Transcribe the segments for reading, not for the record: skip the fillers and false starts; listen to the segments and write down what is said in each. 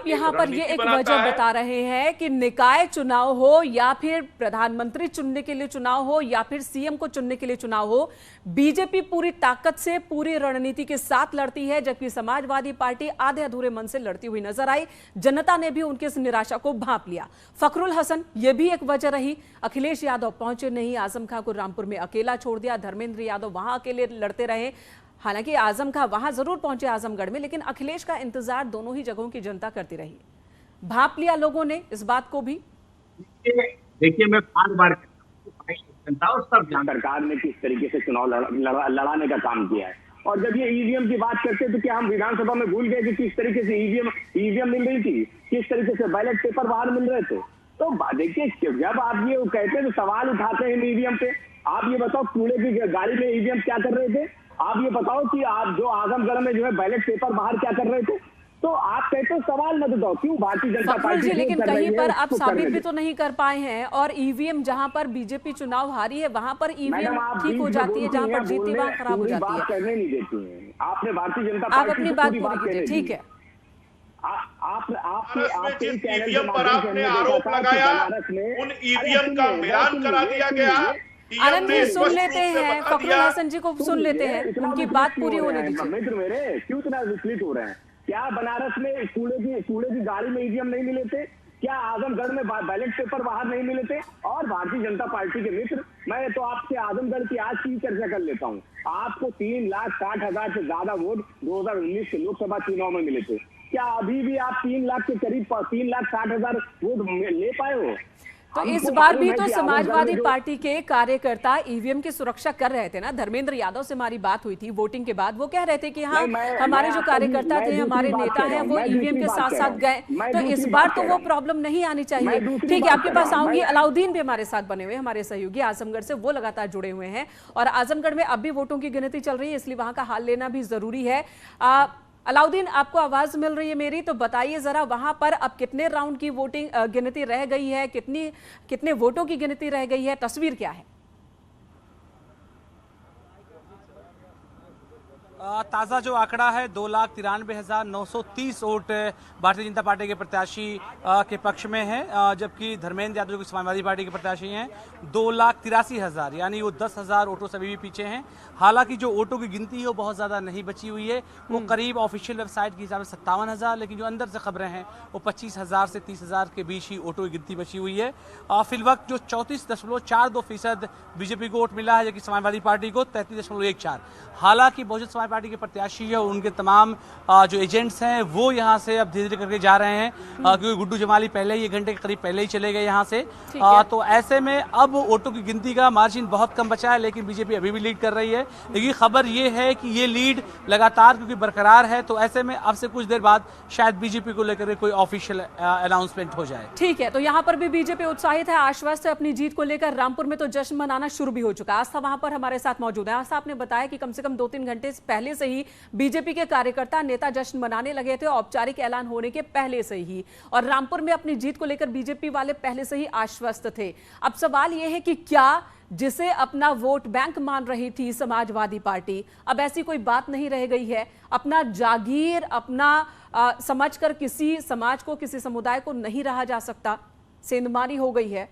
यहाँ पर ये एक वजह बता रहे हैं कि निकाय चुनाव हो या फिर प्रधानमंत्री चुनने के लिए चुनाव हो या फिर सीएम को चुनने के लिए चुनाव हो, बीजेपी पूरी ताकत से पूरी रणनीति के साथ लड़ती है, जबकि समाजवादी पार्टी आधे अधूरे मन से लड़ती हुई नजर आई। जनता ने भी उनकी इस निराशा को भांप लिया। फखरुल हसन ये भी एक वजह रही। अखिलेश यादव पहुंचे नहीं, आजम खां को रामपुर में अकेला छोड़ दिया, धर्मेंद्र यादव वहां अकेले लड़ते रहे। हालांकि आजम खां वहां जरूर पहुंचे आजमगढ़ में, लेकिन अखिलेश का इंतजार दोनों ही जगहों की जनता करती रही। भांप लिया लोगों ने इस बात को भी। देखिए मैं 5 बार जनता और सब सरकार ने किस तरीके से चुनाव लड़ाने का काम किया है। और जब ये ईवीएम की बात करते हैं तो क्या हम विधानसभा में भूल गए कि किस तरीके से ईवीएम मिल रही थी, किस तरीके से बैलेट पेपर बाहर मिल रहे थे। तो देखिए जब आप ये कहते हैं तो सवाल उठाते हैं ईवीएम पे। आप ये बताओ कूड़े की गाड़ी में ईवीएम क्या कर रहे थे? आप ये बताओ कि आप जो आजमगढ़ में जो है बैलेट पेपर बाहर क्या कर रहे थे? तो आप कहते हो सवाल मत दो, क्यों भारतीय जनता पार्टी लेकिन कहीं पर आप साबित भी तो नहीं कर पाए हैं। और ईवीएम जहां पर बीजेपी चुनाव हारी है वहां पर ईवीएम ठीक हो जाती है, जहां पर जीती वहां खराब हो जाती है। करने नहीं देती है। आपने भारतीय जनता आप अपनी बात पूरी कीजिए, ठीक है। आपने जिन ईवीएम पर आपने आरोप लगाया उन ईवीएम का मिलान करा दिया गया। आनंद जी सुन लेते हैं, फखरुल हसन जी को सुन लेते हैं, उनकी बात पूरी होने दीजिए। मित्र मेरे क्यों इतना विचलित हो रहे हैं? क्या बनारस में कूड़े की गाड़ी में ईवीएम नहीं मिले थे? क्या आजमगढ़ में बैलेट पेपर बाहर नहीं मिले थे? और भारतीय जनता पार्टी के मित्र, मैं तो आपसे आजमगढ़ की आज की चर्चा कर लेता हूँ। आपको 3,60,000 से ज्यादा वोट 2019 के लोकसभा चुनाव में मिले थे। क्या अभी भी आप 3 लाख के करीब 3,60,000 वोट ले पाए हो? तो इस बार भी तो समाजवादी पार्टी के कार्यकर्ता ईवीएम की सुरक्षा कर रहे थे ना। धर्मेंद्र यादव से हमारी बात हुई थी वोटिंग के बाद, वो कह रहे थे कि हाँ हमारे जो कार्यकर्ता थे, हमारे नेता हैं, वो ईवीएम के साथ साथ गए। तो इस बार तो वो प्रॉब्लम नहीं आनी चाहिए। ठीक है, आपके पास आऊंगी। अलाउद्दीन भी हमारे साथ बने हुए, हमारे सहयोगी आजमगढ़ से, वो लगातार जुड़े हुए हैं और आजमगढ़ में अब भी वोटों की गिनती चल रही है, इसलिए वहां का हाल लेना भी जरूरी है। अलाउद्दीन, आपको आवाज मिल रही है मेरी? तो बताइए जरा वहां पर अब कितने राउंड की वोटिंग गिनती रह गई है, कितने वोटों की गिनती रह गई है, तस्वीर क्या है? ताज़ा जो आंकड़ा है 2,93,930 वोट भारतीय जनता पार्टी के प्रत्याशी के पक्ष में है, जबकि धर्मेंद्र यादव जो समाजवादी पार्टी के प्रत्याशी हैं 2,83,000, यानी वो 10,000 वोटों से भी पीछे हैं। हालांकि जो वोटों की गिनती है वो बहुत ज़्यादा नहीं बची हुई है, वो करीब ऑफिशियल वेबसाइट के हिसाब से 57,000, लेकिन जो अंदर से खबरें हैं वो 25,000 से 30,000 के बीच ही वोटों की गिनती बची हुई है। फिलवक्त जो 34.42% बीजेपी को वोट मिला है, जबकि समाजवादी पार्टी को 33.14। हालांकि बहुजन समाज पार्टी के प्रत्याशी है और उनके तमाम जो एजेंट्स हैं वो यहाँ से अब धीरे धीरे करके जा रहे हैं, क्योंकि गुड्डू जमाली पहले ही 1 घंटे के करीब पहले ही चले गए यहाँ से। तो ऐसे में अब वोटों की गिनती का मार्जिन बहुत कम बचा है, लेकिन बीजेपी अभी भी लीड कर रही है। लेकिन खबर ये है कि ये लीड लगातार क्योंकि बरकरार है, तो ऐसे में अब से कुछ देर बाद शायद बीजेपी को लेकर कोई ऑफिशियल अनाउंसमेंट हो जाए। ठीक है, तो यहाँ पर भी बीजेपी उत्साहित है, आश्वस्त है अपनी जीत को लेकर। रामपुर में तो जश्न मनाना शुरू भी हो चुका है। आस्था वहां पर हमारे साथ मौजूद है। आस्था, आपने बताया कि कम से कम 2-3 घंटे पहले से ही बीजेपी के कार्यकर्ता नेता जश्न मनाने लगे थे, औपचारिक ऐलान होने के पहले से ही, और रामपुर में अपनी जीत को लेकर बीजेपी वाले पहले से ही आश्वस्त थे। अब सवाल यह है कि क्या जिसे अपना वोट बैंक मान रही थी समाजवादी पार्टी, अब ऐसी कोई बात नहीं रह गई है? अपना जागीर अपना समझकर किसी समाज को, किसी समुदाय को नहीं रहा जा सकता, सेंधमारी हो गई है।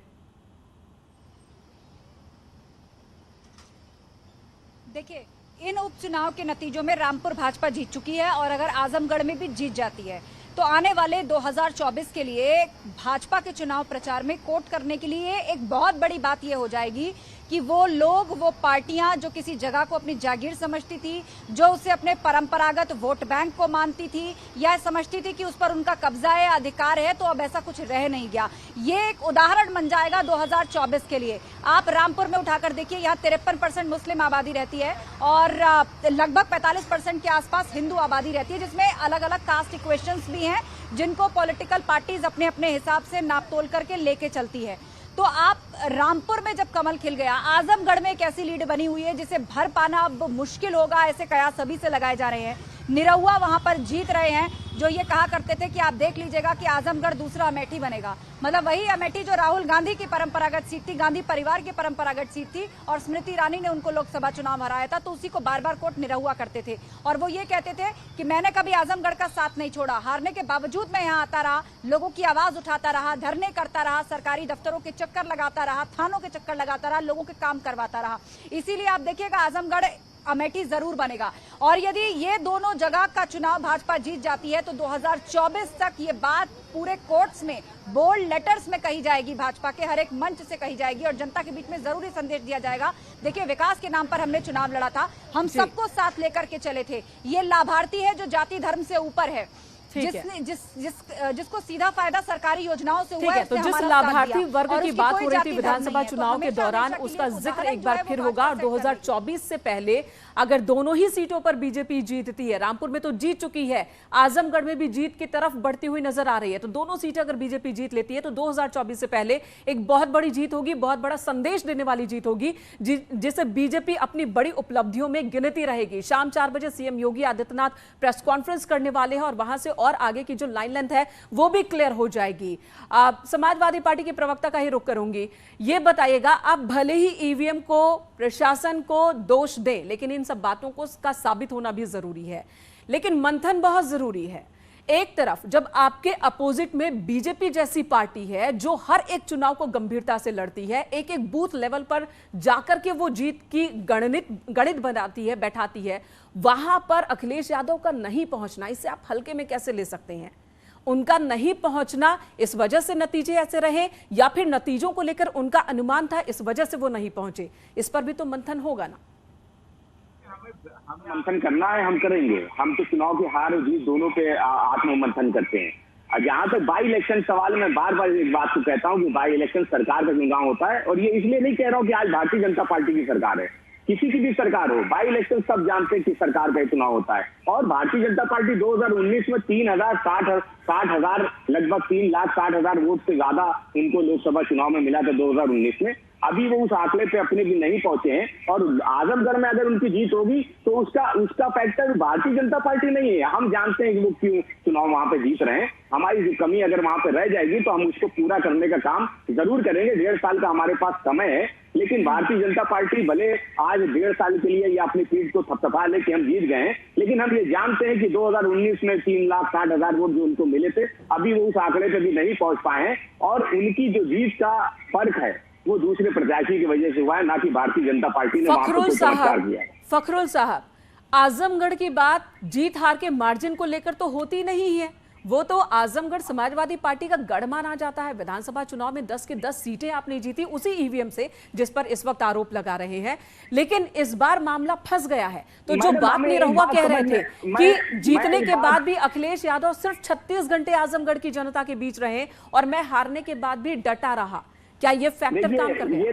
देखिए, इन उपचुनाव के नतीजों में रामपुर भाजपा जीत चुकी है और अगर आजमगढ़ में भी जीत जाती है तो आने वाले 2024 के लिए भाजपा के चुनाव प्रचार में कोट करने के लिए एक बहुत बड़ी बात यह हो जाएगी कि वो लोग, वो पार्टियां जो किसी जगह को अपनी जागीर समझती थी, जो उसे अपने परंपरागत वोट बैंक को मानती थी या समझती थी कि उस पर उनका कब्जा है, अधिकार है, तो अब ऐसा कुछ रह नहीं गया। ये एक उदाहरण बन जाएगा 2024 के लिए। आप रामपुर में उठाकर देखिए, यहाँ 53% मुस्लिम आबादी रहती है और लगभग 45% के आसपास हिंदू आबादी रहती है, जिसमें अलग अलग कास्ट इक्वेशंस भी हैं जिनको पॉलिटिकल पार्टीज अपने अपने हिसाब से नापतोल करके लेके चलती है। तो आप रामपुर में जब कमल खिल गया, आजमगढ़ में एक ऐसी लीड बनी हुई है जिसे भर पाना अब मुश्किल होगा, ऐसे कयास सभी से लगाए जा रहे हैं। निरहुआ वहां पर जीत रहे हैं, जो ये कहा करते थे कि आप देख लीजिएगा कि आजमगढ़ दूसरा अमेठी बनेगा। मतलब वही अमेठी जो राहुल गांधी की परंपरागत सीट थी, गांधी परिवार की परंपरागत सीट थी, और स्मृति ईरानी ने उनको लोकसभा चुनाव हराया था, तो उसी को बार बार कोट निरहुआ करते थे। और वो ये कहते थे कि मैंने कभी आजमगढ़ का साथ नहीं छोड़ा, हारने के बावजूद मैं यहाँ आता रहा, लोगों की आवाज उठाता रहा, धरने करता रहा, सरकारी दफ्तरों के चक्कर लगाता रहा, थानों के चक्कर लगाता रहा, लोगों के काम करवाता रहा। इसीलिए आप देखिएगा आजमगढ़ अमेठी जरूर बनेगा। और यदि ये दोनों जगह का चुनाव भाजपा जीत जाती है तो 2024 तक ये बात पूरे कोर्ट्स में बोल्ड लेटर्स में कही जाएगी, भाजपा के हर एक मंच से कही जाएगी, और जनता के बीच में जरूरी संदेश दिया जाएगा। देखिए, विकास के नाम पर हमने चुनाव लड़ा था, हम सबको साथ लेकर के चले थे। ये लाभार्थी है जो जाति धर्म से ऊपर है, जिसको सीधा फायदा सरकारी योजनाओं से हुआ है। तो जिस लाभार्थी वर्ग की बात हो रही थी विधानसभा चुनाव के दौरान, उसका जिक्र एक बार फिर होगा। और 2024 से पहले अगर दोनों ही सीटों पर बीजेपी जीतती है, रामपुर में तो जीत चुकी है, आजमगढ़ में भी जीत की तरफ बढ़ती हुई नजर आ रही है, तो दोनों सीटें अगर बीजेपी जीत लेती है तो 2024 से पहले एक बहुत बड़ी जीत होगी, बहुत बड़ा संदेश देने वाली जीत होगी, जिसे बीजेपी अपनी बड़ी उपलब्धियों में गिनती रहेगी। शाम 4 बजे CM Yogi Adityanath press conference करने वाले हैं और वहां से और आगे की जो लाइन लेंथ है वो भी क्लियर हो जाएगी। समाजवादी पार्टी के प्रवक्ता का ही रुख करूंगी, ये बताइएगा, आप भले ही ईवीएम को, प्रशासन को दोष दें, लेकिन इन सब बातों को का साबित होना भी जरूरी है, लेकिन मंथन बहुत जरूरी है। एक तरफ जब आपके अपोजिट में बीजेपी जैसी पार्टी है जो हर एक चुनाव को गंभीरता से लड़ती है, एक एक बूथ लेवल पर जाकर के वो जीत की गणित बनाती है, बैठाती है, वहां पर अखिलेश यादव का नहीं पहुंचना, इसे आप हल्के में कैसे ले सकते हैं? उनका नहीं पहुंचना इस वजह से नतीजे ऐसे रहे, या फिर नतीजों को लेकर उनका अनुमान था इस वजह से वो नहीं पहुंचे? इस पर भी तो मंथन होगा ना। हम मंथन करना है, हम करेंगे। हम तो चुनाव की हार और जीत दोनों पे आत्म मंथन करते हैं। और जहां तक बाई इलेक्शन सवाल, मैं बार बार एक बात को कहता हूं कि बाई इलेक्शन सरकार का चुनाव होता है, और ये इसलिए नहीं कह रहा हूं कि आज भारतीय जनता पार्टी की सरकार है, किसी की भी सरकार हो, बाई इलेक्शन सब जानते हैं कि सरकार का चुनाव होता है। और भारतीय जनता पार्टी 2019 में 3,60,000 लगभग 3,60,000 वोट से ज्यादा इनको लोकसभा चुनाव में मिला था 2019 में। अभी वो उस आंकड़े पे अपने भी नहीं पहुंचे हैं, और आजमगढ़ में अगर उनकी जीत होगी तो उसका फैक्टर भारतीय जनता पार्टी नहीं है। हम जानते हैं कि वो क्यों चुनाव वहां पे जीत रहे हैं। हमारी जो कमी अगर वहां पे रह जाएगी तो हम उसको पूरा करने का काम जरूर करेंगे। 1.5 साल का हमारे पास समय है, लेकिन भारतीय जनता पार्टी भले आज 1.5 साल के लिए या अपनी पीठ को थपथपा ले कि हम जीत गए हैं, लेकिन हम ये जानते हैं कि 2019 में 3,60,000 वोट जो उनको मिले थे, अभी वो उस आंकड़े पे भी नहीं पहुंच पाए हैं। और उनकी जो जीत का फर्क है वो दूसरे प्रत्याशी की वजह से हुआ है, ना कि भारतीय जनता पार्टी ने वहां पर चमत्कार किया है। फखरुल साहब, आजमगढ़ की बात जीत हार के मार्जिन को लेकर तो होती नहीं है, वो तो आजमगढ़ समाजवादी पार्टी का गढ़ माना जाता है। विधानसभा चुनाव में 10 की 10 सीटें आपने जीती उसी ईवीएम से जिस पर इस वक्त आरोप लगा रहे हैं, लेकिन इस बार मामला फंस गया है। तो जो बात निरहुआ कह रहे थे कि जीतने के बाद भी अखिलेश यादव सिर्फ 36 घंटे आजमगढ़ की जनता के बीच रहे और मैं हारने के बाद भी डटा रहा, क्या ये फैक्टर काम कर रहे हैं?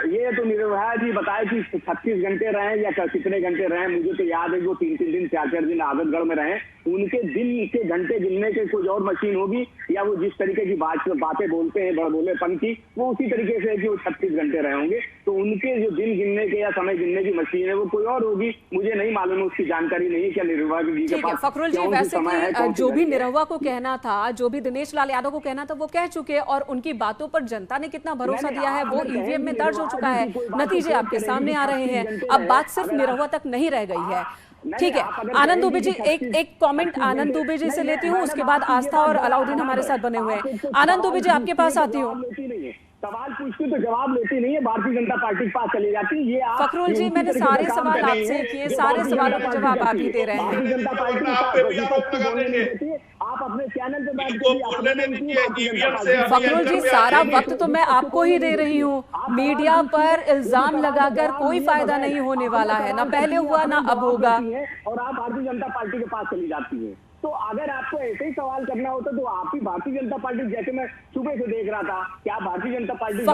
ये तो निरहुआ जी बताए कि 36 घंटे रहे या कितने घंटे रहे, मुझे तो याद है वो 3-3 दिन 4-4 दिन आजमगढ़ में रहे। उनके दिन के घंटे गिनने के कुछ और मशीन होगी, या वो जिस तरीके की बातें बोलते हैं बड़बोलेपन की, वो उसी तरीके से है कि वो 36 घंटे रहे होंगे। तो उनके जो दिन गिनने के या समय गिनने की मशीन है वो कोई और होगी, मुझे नहीं मालूम है, उसकी जानकारी नहीं है। क्या निरहुआ जी के पास फखरुल जी, वैसे कि जो भी निरहुआ को कहना था, जो भी दिनेश लाल यादव को कहना था, वो कह चुके, और उनकी बातों पर जनता ने कितना भरोसा दिया है वो ईवीएम में दर्ज हो चुका है, नतीजे आपके सामने आ रहे हैं। अब बात सिर्फ निरहुआ तक नहीं रह गई है। ठीक है, आनंद दुबे जी, एक कमेंट आनंद दुबे जी से लेती हूँ, उसके बाद आस्था और अलाउद्दीन हमारे साथ बने हुए हैं। आनंद दुबे जी, आपके पास आती हूँ। सवाल पूछती तो जवाब लेती नहीं है, भारतीय जनता पार्टी के पास चली जाती है। ये फखरुल जी, मैंने सारे सवाल आपसे किए, सारे सवालों का जवाब आप ही दे रहे हैं। भारतीय जनता पार्टी आप अपने चैनल पे फखरुल जी, सारा वक्त तो मैं आपको ही दे रही हूँ। मीडिया पर इल्जाम लगाकर कोई फायदा नहीं होने वाला है, ना पहले हुआ ना अब होगा। और आप भारतीय जनता पार्टी के पास चली जाती है। तो अगर आपको ऐसे ही सवाल करना होता तो आप ही भारतीय जनता पार्टी, जैसे मैं सुबह से देख रहा था, क्या भारतीय जनता पार्टी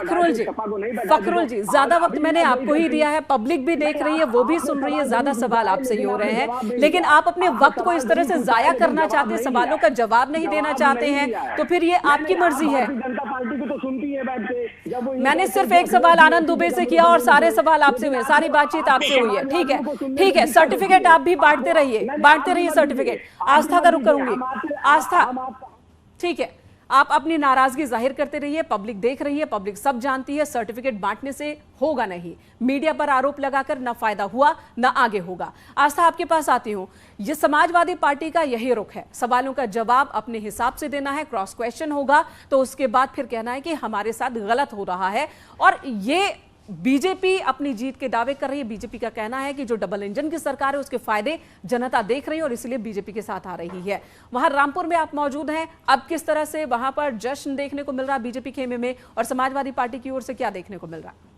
फखरुल जी, ज्यादा वक्त मैंने आपको ही दिया है, पब्लिक भी देख रही है, वो भी सुन रही है, ज्यादा सवाल आपसे ही हो रहे हैं, लेकिन आप अपने वक्त को इस तरह से जाया करना चाहते हैं, सवालों का जवाब नहीं देना चाहते हैं, तो फिर ये आपकी मर्जी है। जनता पार्टी को तो सुनती है बैठ के, मैंने सिर्फ एक सवाल आनंद दुबे से किया और सारे सवाल आपसे हुए, सारी बातचीत आपसे हुई है। ठीक है, ठीक है, सर्टिफिकेट आप भी बांटते रहिए सर्टिफिकेट। आस्था का रुख करूंगी। आस्था, ठीक है, आप अपनी नाराजगी जाहिर करते रहिए, पब्लिक देख रही है, पब्लिक सब जानती है, सर्टिफिकेट बांटने से होगा नहीं। मीडिया पर आरोप लगाकर ना फायदा हुआ ना आगे होगा। आस्था, आपके पास आती हूं। ये समाजवादी पार्टी का यही रुख है, सवालों का जवाब अपने हिसाब से देना है, क्रॉस क्वेश्चन होगा तो उसके बाद फिर कहना है कि हमारे साथ गलत हो रहा है। और ये बीजेपी अपनी जीत के दावे कर रही है। बीजेपी का कहना है कि जो डबल इंजन की सरकार है उसके फायदे जनता देख रही है और इसलिए बीजेपी के साथ आ रही है। वहां रामपुर में आप मौजूद हैं, अब किस तरह से वहां पर जश्न देखने को मिल रहा है बीजेपी खेमे में, और समाजवादी पार्टी की ओर से क्या देखने को मिल रहा है?